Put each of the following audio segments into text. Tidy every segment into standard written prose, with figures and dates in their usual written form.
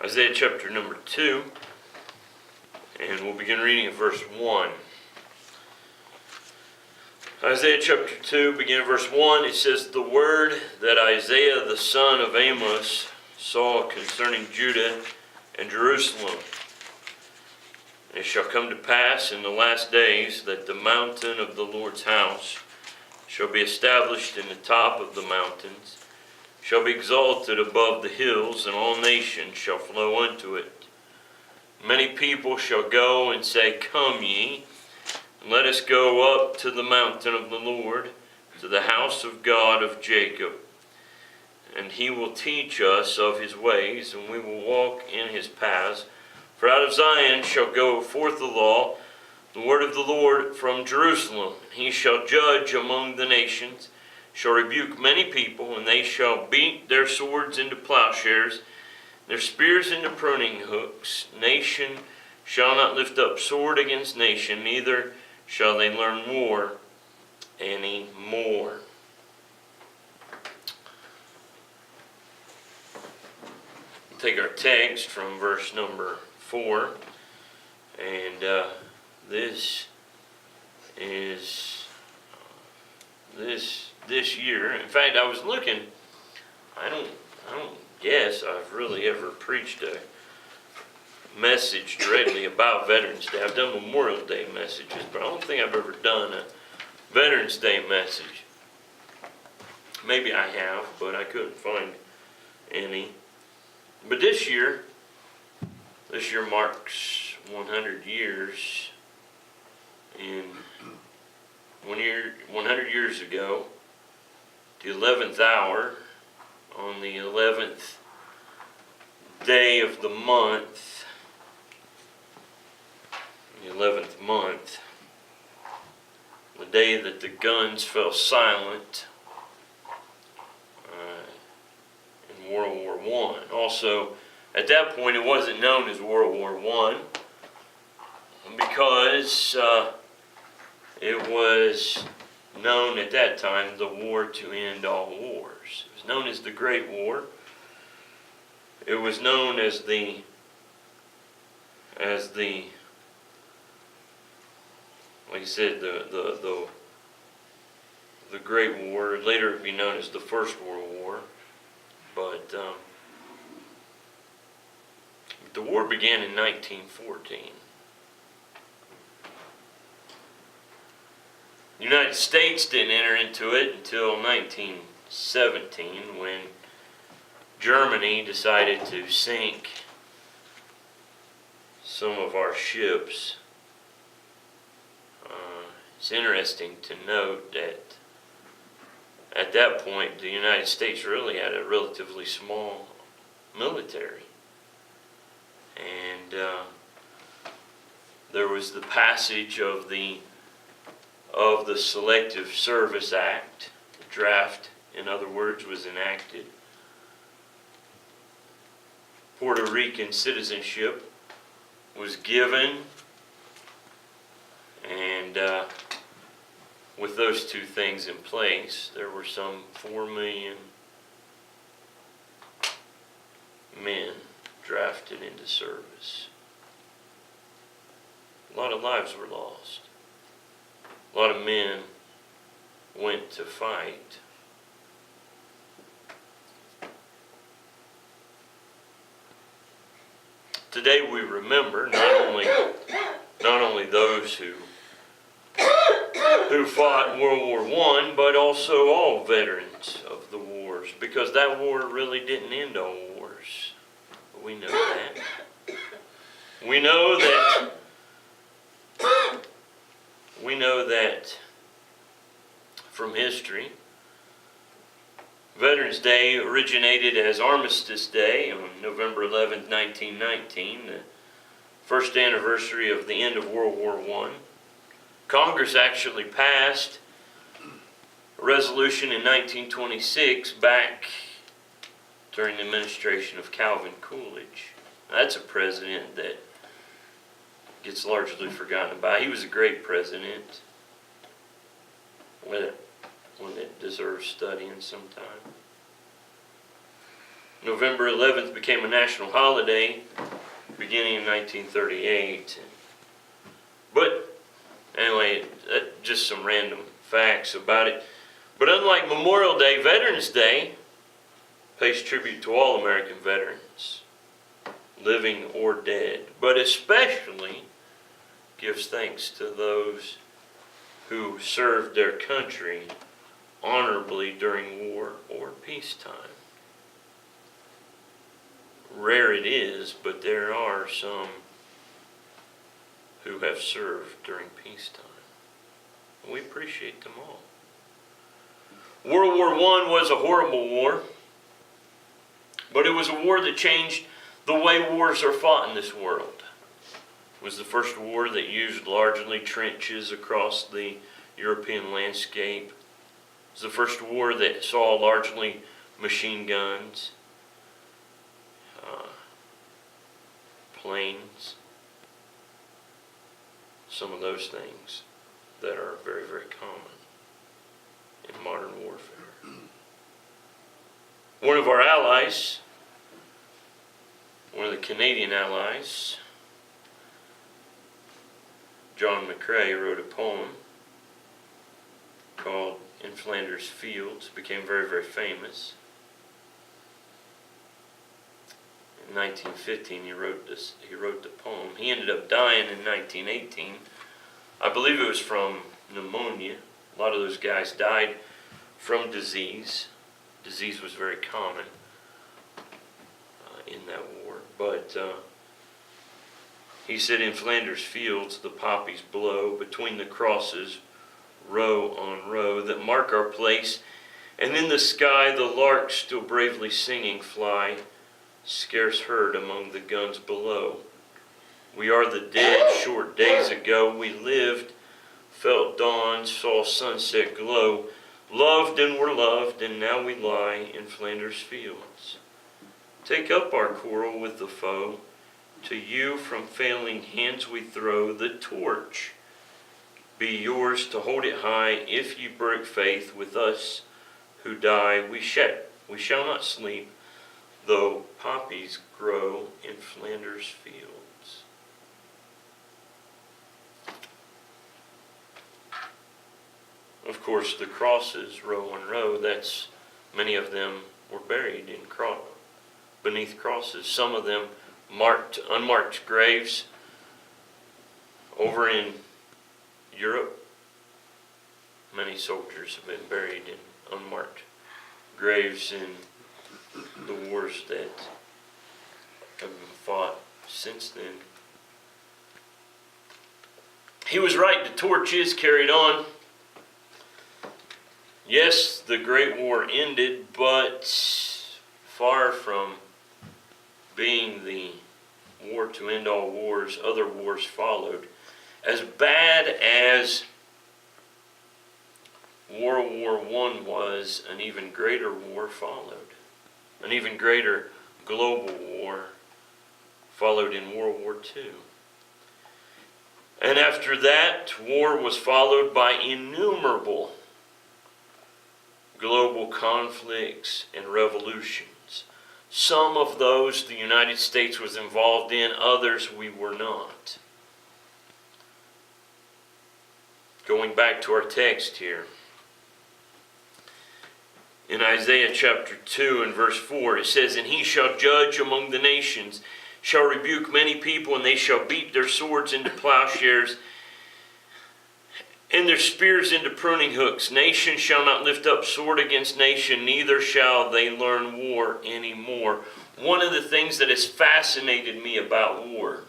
Isaiah chapter number 2, and we'll begin reading at verse 1. Isaiah chapter 2, beginning at verse 1, it says, "The word that Isaiah the son of Amos saw concerning Judah and Jerusalem. It shall come to pass in the last days that the mountain of the Lord's house shall be established in the top of the mountains, shall be exalted above the hills, and all nations shall flow unto it. Many people shall go and say, Come ye, and let us go up to the mountain of the Lord, to the house of God of Jacob. And he will teach us of his ways, and we will walk in his paths. For out of Zion shall go forth the law, the word of the Lord from Jerusalem. He shall judge among the nations, shall rebuke many people, and they shall beat their swords into plowshares, their spears into pruning hooks. Nation shall not lift up sword against nation, neither shall they learn war any more." Take our text from verse number 4, and this is this year. In fact, I was looking. I don't guess I've really ever preached a message directly about Veterans Day. I've done Memorial Day messages, but I don't think I've ever done a Veterans Day message. Maybe I have, but I couldn't find any. But this year marks 100 years. And 100 years ago, the 11th hour, on the 11th day of the month, the 11th month, the day that the guns fell silent in World War I. Also, at that point, it wasn't known as World War I because it was known at that time the war to end all wars. It was known as the Great War. It was known as the like I said, the Great War. Later it would be known as the First World War. But the war began in 1914. The United States didn't enter into it until 1917, when Germany decided to sink some of our ships. It's interesting to note that at that point, the United States really had a relatively small military. And there was the passage of the Selective Service Act. The draft, in other words, was enacted. Peurto Rican citizenship was given, and with those two things in place, there were some 4 million men drafted into service. A lot of lives were lost. A lot of men went to fight. Today we remember not only those who fought in World War I, but also all veterans of the wars, because that war really didn't end all wars. We know that. We know that from history. Veterans Day originated as Armistice Day on November 11, 1919, the first anniversary of the end of World War I. Congress actually passed a resolution in 1926 back during the administration of Calvin Coolidge. That's a president that gets largely forgotten about. He was a great president, one that deserves studying sometime. November 11th became a national holiday beginning in 1938. But anyway, just some random facts about it. But unlike Memorial Day, Veterans Day pays tribute to all American veterans, living or dead, but especially gives thanks to those who served their country honorably during war or peacetime. Rare it is, but there are some who have served during peacetime. We appreciate them all. World War I was a horrible war, but it was a war that changed the way wars are fought in this world. It was the first war that used largely trenches across the European landscape. It was the first war that saw largely machine guns, planes, some of those things that are very, very common in modern warfare. One of our allies, one of the Canadian allies, John McCrae, wrote a poem called In Flanders Fields. It became very, very famous. In 1915, he wrote the poem. He ended up dying in 1918. I believe it was from pneumonia. A lot of those guys died from disease. Disease was very common in that war. But he said, in Flanders Fields, the poppies blow between the crosses, row on row, that mark our place. And in the sky, the larks still bravely singing fly, scarce heard among the guns below. We are the dead short days ago. We lived, felt dawn, saw sunset glow, loved and were loved, and now we lie in Flanders Fields. Take up our quarrel with the foe. To you from failing hands we throw the torch. Be yours to hold it high. If you break faith with us who die, we shall not sleep, though poppies grow in Flanders Fields. Of course, the crosses, row on row, that's many of them were buried in beneath crosses. Some of them unmarked graves over in Europe. Many soldiers have been buried in unmarked graves in the wars that have been fought since then. He was right, the torch is carried on. Yes, the Great War ended, but far from being the war to end all wars, other wars followed. As bad as World War I was, an even greater war followed. An even greater global war followed in World War II. And after that, war was followed by innumerable global conflicts and revolutions. Some of those the United States was involved in, others we were not. Going back to our text here. In Isaiah chapter 2 and verse 4, it says, And he shall judge among the nations, shall rebuke many people, and they shall beat their swords into plowshares, and their spears into pruning hooks. Nation shall not lift up sword against nation, neither shall they learn war anymore. One of the things that has fascinated me about war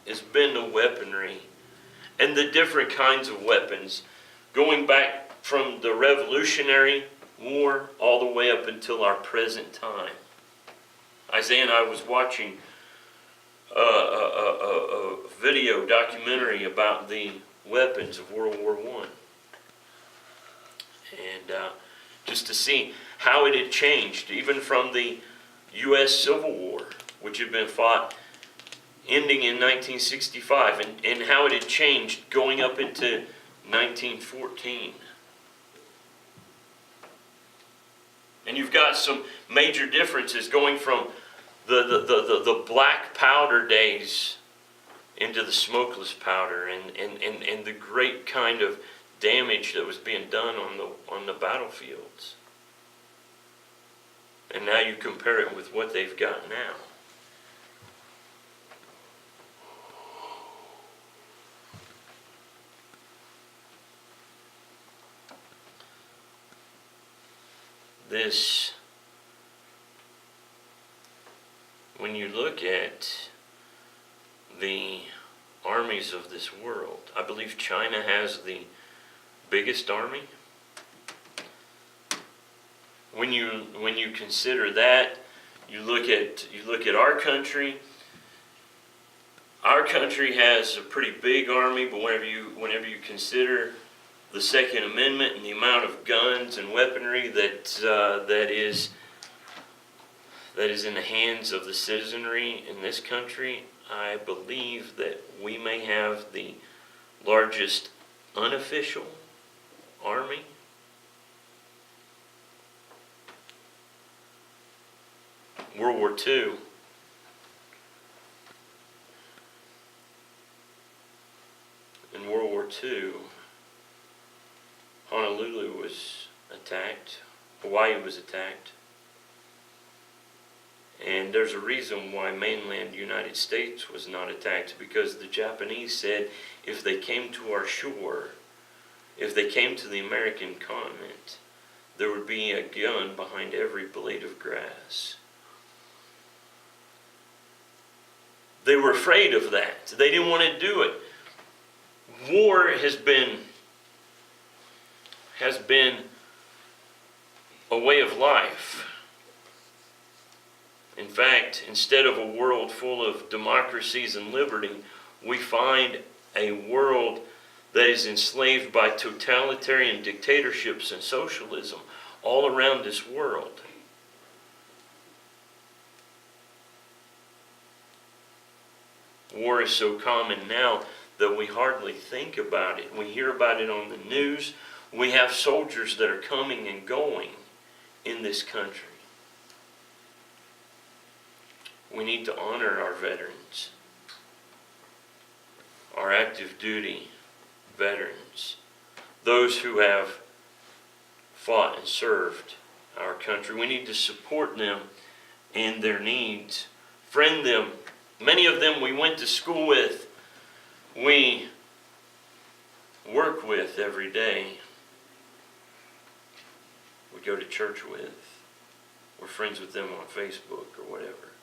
has been the weaponry and the different kinds of weapons, going back from the Revolutionary War all the way up until our present time. Isaiah and I was watching a video documentary about the weapons of World War I. And just to see how it had changed, even from the U.S. Civil War, which had been fought ending in 1965, and how it had changed going up into 1914. And And you've got some major differences going from the black powder days into the smokeless powder, and the great kind of damage that was being done on the battlefields. And now you compare it with what they've got now. This, when you look at the armies of this world, I believe China has the biggest army. When you consider that, you look at our country. Our country has a pretty big army, but whenever you consider the Second Amendment and the amount of guns and weaponry that is in the hands of the citizenry in this country, I believe that we may have the largest unofficial army. World War II. In World War II, Honolulu was attacked, Hawaii was attacked, and there's a reason why mainland United States was not attacked, because the Japanese said if they came to our shore, if they came to the American continent, there would be a gun behind every blade of grass. They were afraid of that. They didn't want to do it. War has been a way of life. In fact, instead of a world full of democracies and liberty, we find a world that is enslaved by totalitarian dictatorships and socialism all around this world. War is so common now that we hardly think about it. We hear about it on the news. We have soldiers that are coming and going in this country. We need to honor our veterans, our active duty veterans, those who have fought and served our country. We need to support them in their needs, friend them. Many of them we went to school with, we work with every day, we go to church with, we're friends with them on Facebook or whatever.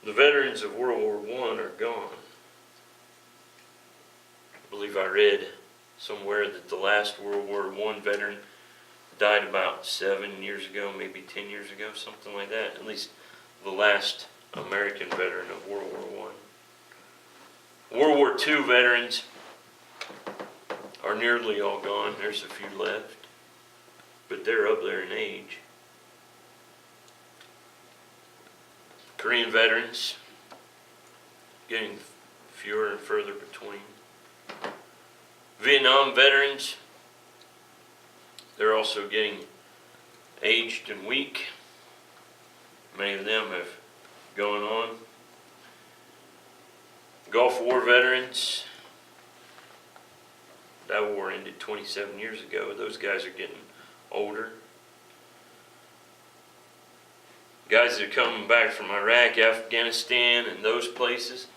The veterans of World War I are gone. I believe I read somewhere that the last World War I veteran died about 7 years ago, maybe 10 years ago, something like that. At least the last American veteran of World War I. World War II veterans are nearly all gone. There's a few left, but they're up there in age. Korean veterans, getting fewer and further between. Vietnam veterans, they're also getting aged and weak. Many of them have gone on. Gulf War veterans, that war ended 27 years ago. Those guys are getting older. Guys that are coming back from Iraq, Afghanistan, and those places.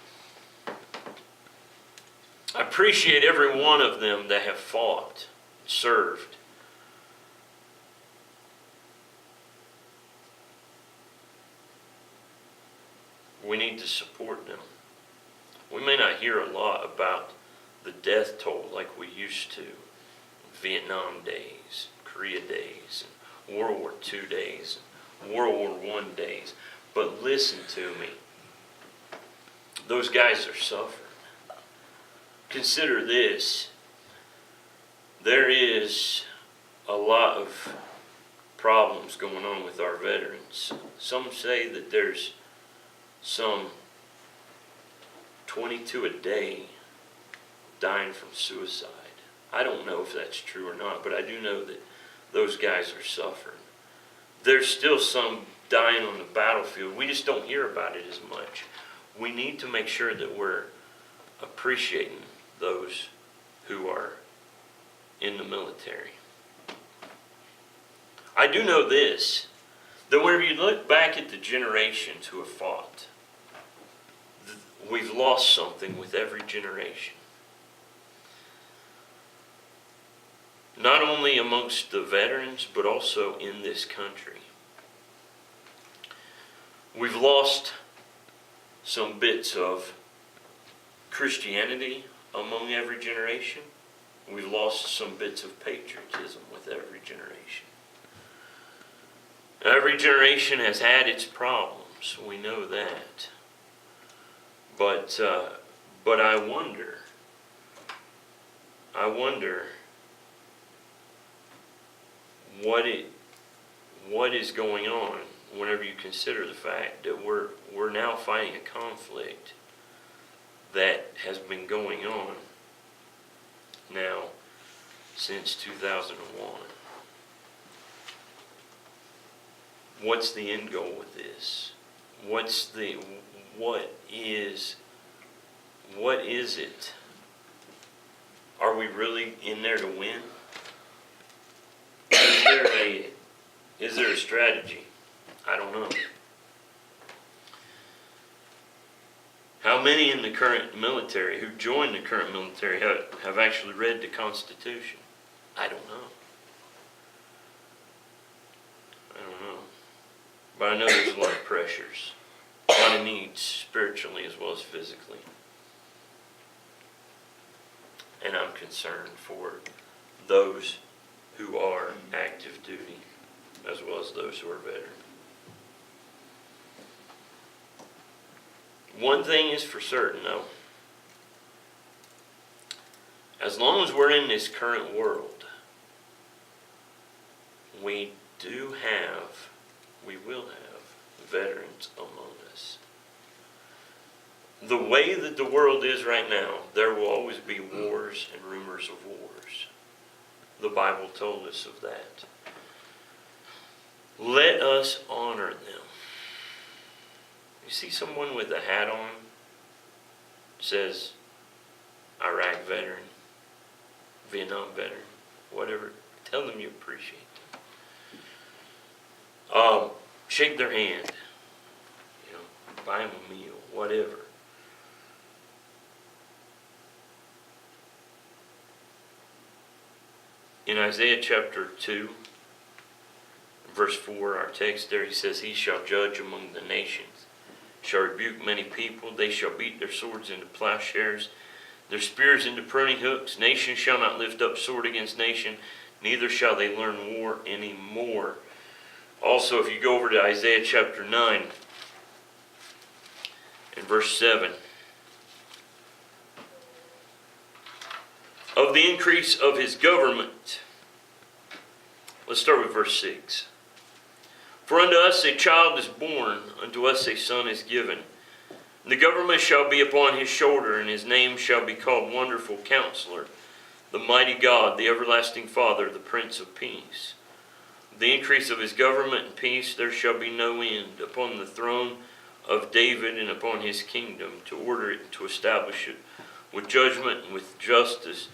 I appreciate every one of them that have fought, served. We need to support them. We may not hear a lot about the death toll like we used to. Vietnam days, Korea days, and World War II days, and World War I days. But listen to me. Those guys are suffering. Consider this. There is a lot of problems going on with our veterans. Some say that there's some 22 a day dying from suicide. I don't know if that's true or not, but I do know that those guys are suffering. There's still some dying on the battlefield. We just don't hear about it as much. We need to make sure that we're appreciating those who are in the military. I do know this, that whenever you look back at the generations who have fought, we've lost something with every generation. Not only amongst the veterans, but also in this country. We've lost some bits of Christianity among every generation. We've lost some bits of patriotism with every generation. Every generation has had its problems. We know that. But I wonder what is going on whenever you consider the fact that we're now fighting a conflict that has been going on now since 2001. What's the end goal with this? What is it? Are we really in there to win? Is there a strategy? I don't know. How many in the current military, who joined the current military, have actually read the Constitution? I don't know. But I know there's a lot of pressures, a lot of needs, spiritually as well as physically. And I'm concerned for those who are active duty, as well as those who are veteran. One thing is for certain, though. As long as we're in this current world, we will have veterans among us. The way that the world is right now, there will always be wars and rumors of wars. The Bible told us of that. Let us honor them. You see someone with a hat on, says Iraq veteran, Vietnam veteran, whatever, tell them you appreciate them. Shake their hand, buy them a meal, whatever. In Isaiah chapter 2, verse 4, our text there, he says, "He shall judge among the nations, shall rebuke many people. They shall beat their swords into plowshares, their spears into pruning hooks. Nation shall not lift up sword against nation, neither shall they learn war any more." Also, if you go over to Isaiah chapter 9, and verse 7, of the increase of his government. Let's start with verse 6. "For unto us a child is born, unto us a son is given. The government shall be upon his shoulder, and his name shall be called Wonderful Counselor, the Mighty God, the Everlasting Father, the Prince of Peace. The increase of his government and peace there shall be no end, upon the throne of David and upon his kingdom, to order it and to establish it with judgment and with justice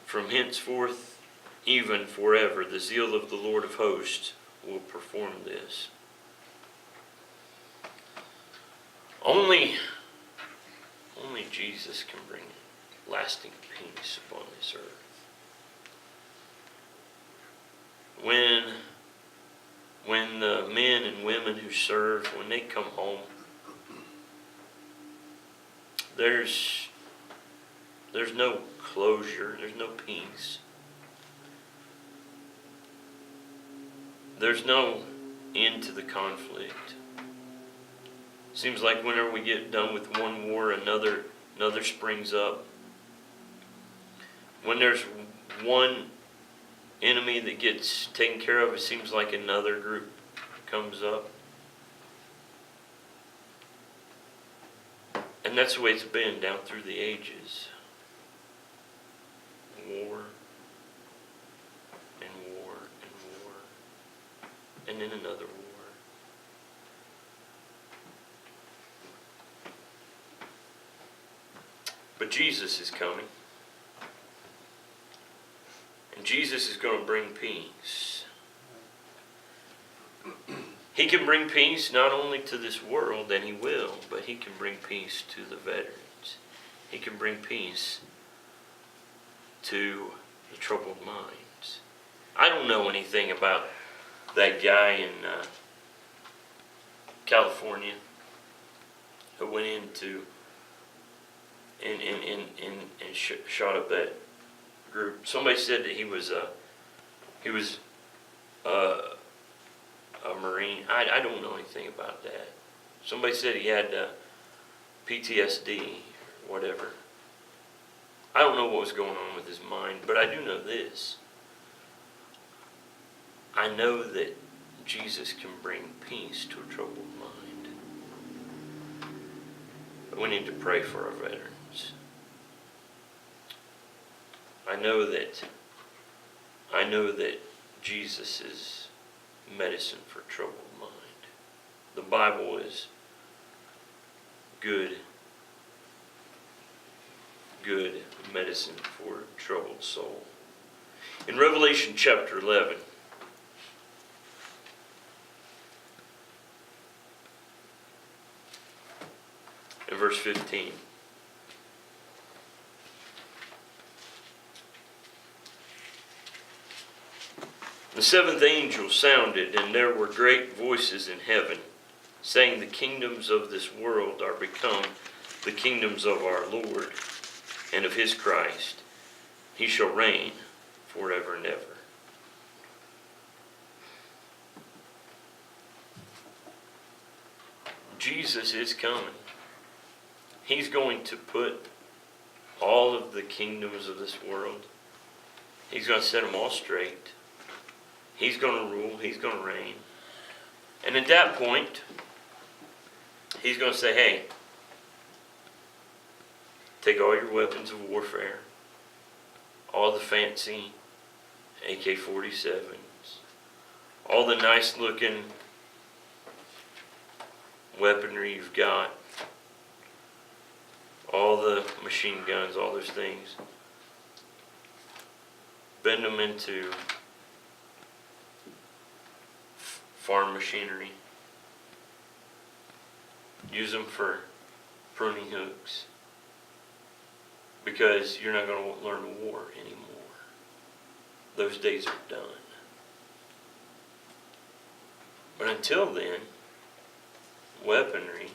from henceforth even forever. The zeal of the Lord of hosts will perform this." Only Jesus can bring lasting peace upon this earth. When the men and women who serve, when they come home, there's no closure, there's no peace. There's no end to the conflict. Seems like whenever we get done with one war, another springs up. When there's one enemy that gets taken care of, it seems like another group comes up. And that's the way it's been down through the ages. war and war and war, and then another war. But Jesus is coming. And Jesus is going to bring peace. He can bring peace not only to this world, and He will, but He can bring peace to the veterans. He can bring peace to the troubled minds. I don't know anything about that guy in California who went into and shot up that group. Somebody said that he was a Marine. I don't know anything about that. Somebody said he had PTSD or whatever. I don't know what was going on with his mind, but I do know this. I know that Jesus can bring peace to a troubled mind. But we need to pray for our veterans. I know that Jesus is medicine for troubled mind. The Bible is good medicine for troubled soul. In Revelation chapter 11, in verse 15, the seventh angel sounded, and there were great voices in heaven, saying, the kingdoms of this world are become the kingdoms of our Lord and of His Christ. He shall reign forever and ever. Jesus is coming. He's going to put all of the kingdoms of this world, He's going to set them all straight. He's going to rule. He's going to reign. And at that point, He's going to say, hey, take all your weapons of warfare, all the fancy AK-47s, all the nice looking weaponry you've got, all the machine guns, all those things, bend them into farm machinery. Use them for pruning hooks, because you're not going to learn war anymore. Those days are done. But until then, weaponry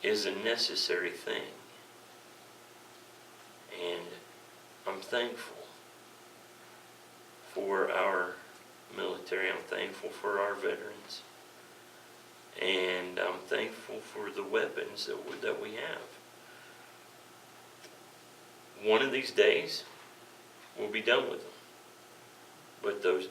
is a necessary thing. And I'm thankful for our military. I'm thankful for our veterans. And I'm thankful for the weapons that we have. One of these days, we'll be done with them. But those